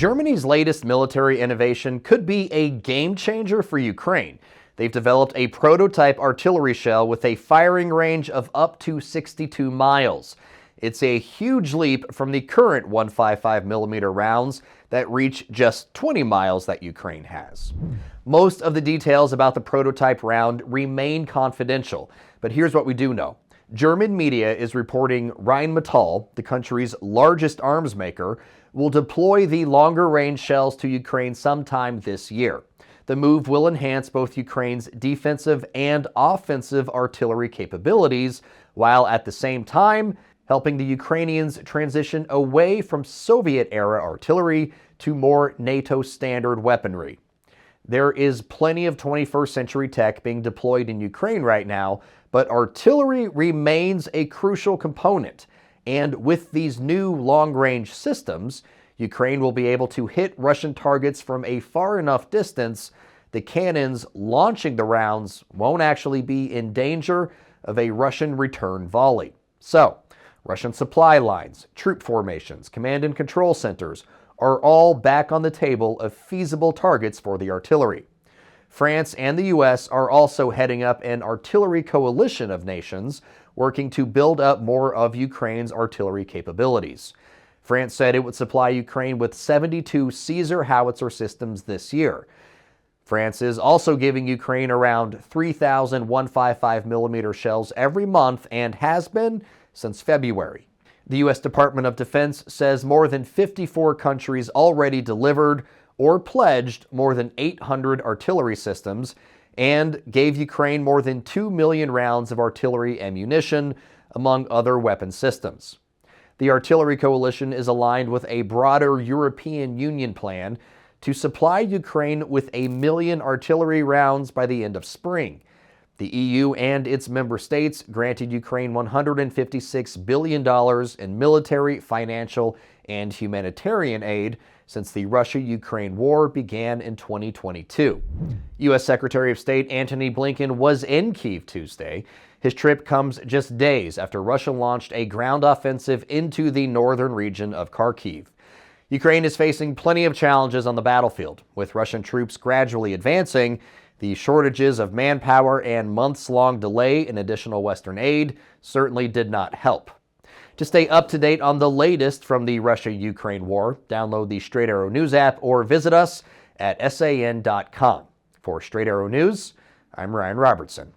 Germany's latest military innovation could be a game changer for Ukraine. They've developed a prototype artillery shell with a firing range of up to 62 miles. It's a huge leap from the current 155mm rounds that reach just 20 miles that Ukraine has. Most of the details about the prototype round remain confidential, but here's what we do know. German media is reporting Rheinmetall, the country's largest arms maker, will deploy the longer-range shells to Ukraine sometime this year. The move will enhance both Ukraine's defensive and offensive artillery capabilities, while at the same time helping the Ukrainians transition away from Soviet-era artillery to more NATO-standard weaponry. There is plenty of 21st century tech being deployed in Ukraine right now, but artillery remains a crucial component. And with these new long-range systems, Ukraine will be able to hit Russian targets from a far enough distance. The cannons launching the rounds won't actually be in danger of a Russian return volley. So, Russian supply lines, troop formations, command and control centers are all back on the table of feasible targets for the artillery. France and the U.S. are also heading up an artillery coalition of nations working to build up more of Ukraine's artillery capabilities. France said it would supply Ukraine with 72 Caesar howitzer systems this year. France is also giving Ukraine around 3,000 155mm shells every month and has been since February. The U.S. Department of Defense says more than 54 countries already delivered or pledged more than 800 artillery systems and gave Ukraine more than 2 million rounds of artillery ammunition, among other weapon systems. The Artillery Coalition is aligned with a broader European Union plan to supply Ukraine with 1 million artillery rounds by the end of spring. The EU and its member states granted Ukraine $156 billion in military, financial, and humanitarian aid since the Russia-Ukraine war began in 2022. U.S. Secretary of State Antony Blinken was in Kyiv Tuesday. His trip comes just days after Russia launched a ground offensive into the northern region of Kharkiv. Ukraine is facing plenty of challenges on the battlefield. With Russian troops gradually advancing, the shortages of manpower and months-long delay in additional Western aid certainly did not help. To stay up to date on the latest from the Russia-Ukraine war, download the Straight Arrow News app or visit us at san.com. For Straight Arrow News, I'm Ryan Robertson.